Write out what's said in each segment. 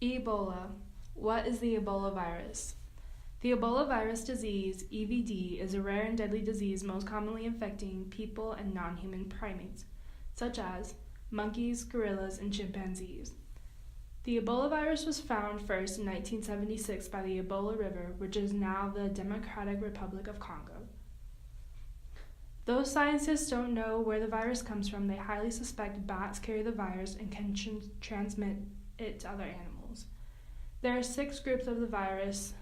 Ebola. What is the Ebola virus? The Ebola virus disease, EVD, is a rare and deadly disease most commonly affecting people and non-human primates, such as monkeys, gorillas, and chimpanzees. The Ebola virus was found first in 1976 by the Ebola River, which is now the Democratic Republic of Congo. Though scientists don't know where the virus comes from, they highly suspect bats carry the virus and can transmit it to other animals. There are 6 groups of the virus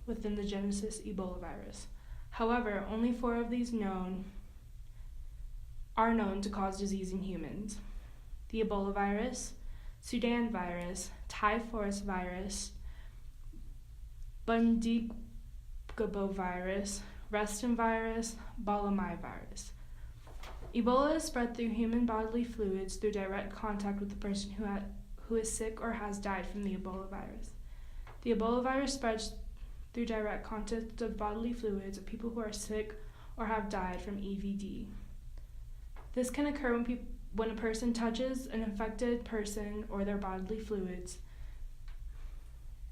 within the genus Ebola virus. However, only 4 of these are known to cause disease in humans. The Ebola virus, Sudan virus, Typhus virus, Bundibugyo virus, Reston virus, Balamai virus. Ebola is spread through human bodily fluids through direct contact with the person who is sick or has died from the Ebola virus. The Ebola virus spreads through direct contact of bodily fluids of people who are sick or have died from EVD. This can occur when a person touches an infected person or their bodily fluids,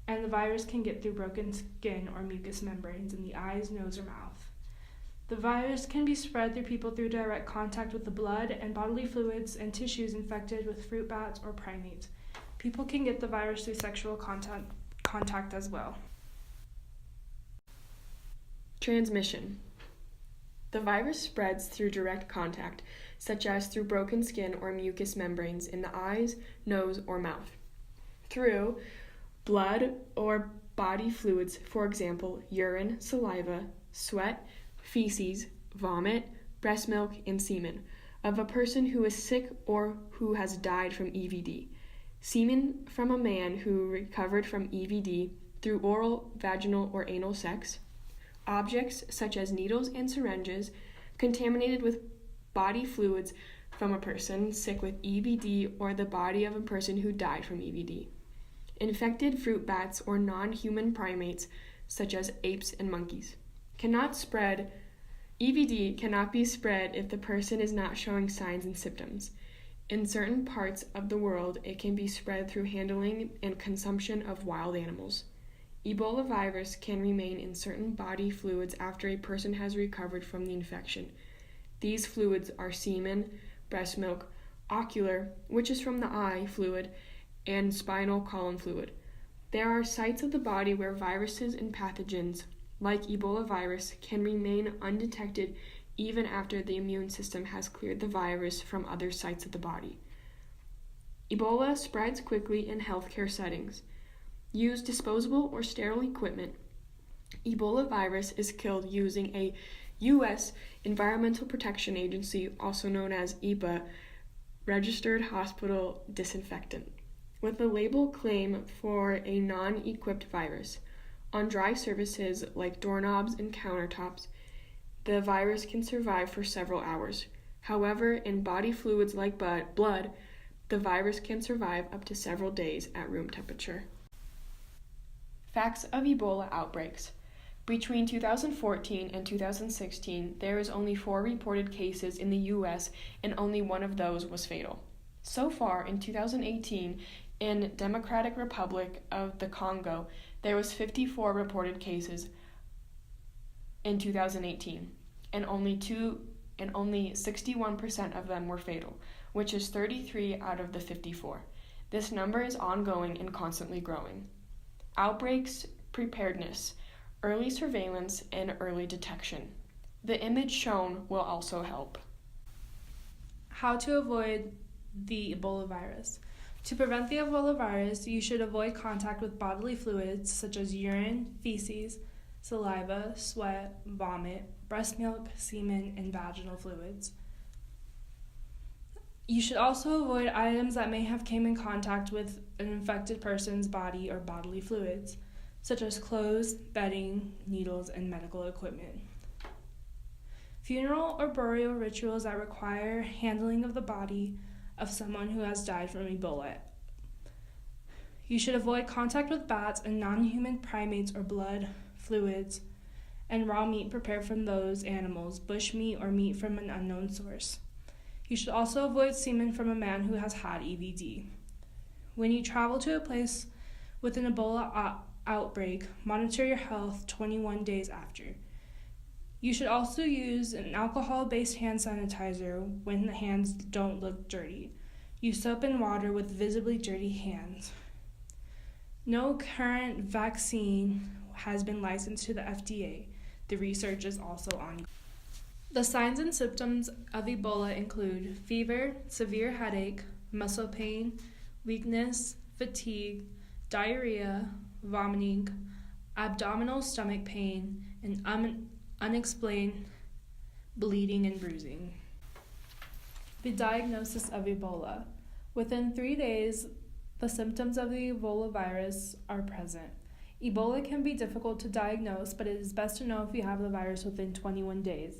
and the virus can get through broken skin or mucous membranes in the eyes, nose, or mouth. The virus can be spread through people through direct contact with the blood and bodily fluids and tissues infected with fruit bats or primates. People can get the virus through sexual contact as well. Transmission. The virus spreads through direct contact, such as through broken skin or mucous membranes in the eyes, nose, or mouth. Through blood or body fluids, for example, urine, saliva, sweat, feces, vomit, breast milk, and semen, of a person who is sick or who has died from EVD. Semen from a man who recovered from EVD through oral, vaginal, or anal sex. Objects such as needles and syringes contaminated with body fluids from a person sick with EVD or the body of a person who died from EVD. Infected fruit bats or non-human primates such as apes and monkeys. EVD cannot be spread if the person is not showing signs and symptoms. In certain parts of the world, it can be spread through handling and consumption of wild animals. Ebola virus can remain in certain body fluids after a person has recovered from the infection. These fluids are semen, breast milk, ocular, which is from the eye fluid, and spinal column fluid. There are sites of the body where viruses and pathogens, like Ebola virus, can remain undetected even after the immune system has cleared the virus from other sites of the body. Ebola spreads quickly in healthcare settings. Use disposable or sterile equipment. Ebola virus is killed using a U.S. Environmental Protection Agency, also known as EPA, registered hospital disinfectant, with a label claim for a non-equipped virus. On dry surfaces like doorknobs and countertops, the virus can survive for several hours. However, in body fluids like blood, the virus can survive up to several days at room temperature. Facts of Ebola outbreaks. Between 2014 and 2016, there is only 4 reported cases in the U.S., and only one of those was fatal. So far, in 2018, in Democratic Republic of the Congo, there was 54 reported cases in 2018, and only 61% of them were fatal, which is 33 out of the 54. This number is ongoing and constantly growing. Outbreaks, preparedness, early surveillance, and early detection. The image shown will also help. How to avoid the Ebola virus. To prevent the Ebola virus, you should avoid contact with bodily fluids such as urine, feces, saliva, sweat, vomit, breast milk, semen, and vaginal fluids. You should also avoid items that may have came in contact with an infected person's body or bodily fluids, such as clothes, bedding, needles, and medical equipment. Funeral or burial rituals that require handling of the body of someone who has died from Ebola. You should avoid contact with bats and non-human primates or blood, fluids, and raw meat prepared from those animals, bush meat, or meat from an unknown source. You should also avoid semen from a man who has had EVD. When you travel to a place With an Ebola outbreak, monitor your health 21 days after. You should also use an alcohol-based hand sanitizer when the hands don't look dirty. Use soap and water with visibly dirty hands. No current vaccine has been licensed to the FDA. The research is also ongoing. The signs and symptoms of Ebola include fever, severe headache, muscle pain, weakness, fatigue, diarrhea, vomiting, abdominal stomach pain, and unexplained bleeding and bruising. The diagnosis of Ebola. Within 3 days, the symptoms of the Ebola virus are present. Ebola can be difficult to diagnose, but it is best to know if you have the virus within 21 days.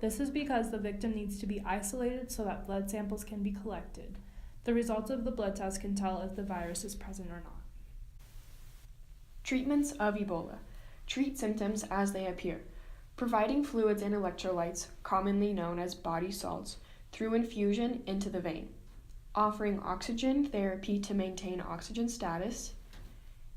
This is because the victim needs to be isolated so that blood samples can be collected. The results of the blood test can tell if the virus is present or not. Treatments of Ebola. Treat symptoms as they appear, providing fluids and electrolytes, commonly known as body salts, through infusion into the vein. Offering oxygen therapy to maintain oxygen status.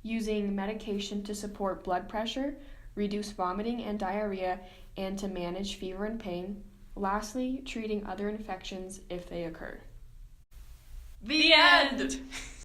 Using medication to support blood pressure, reduce vomiting and diarrhea, and to manage fever and pain. Lastly, treating other infections if they occur. The end!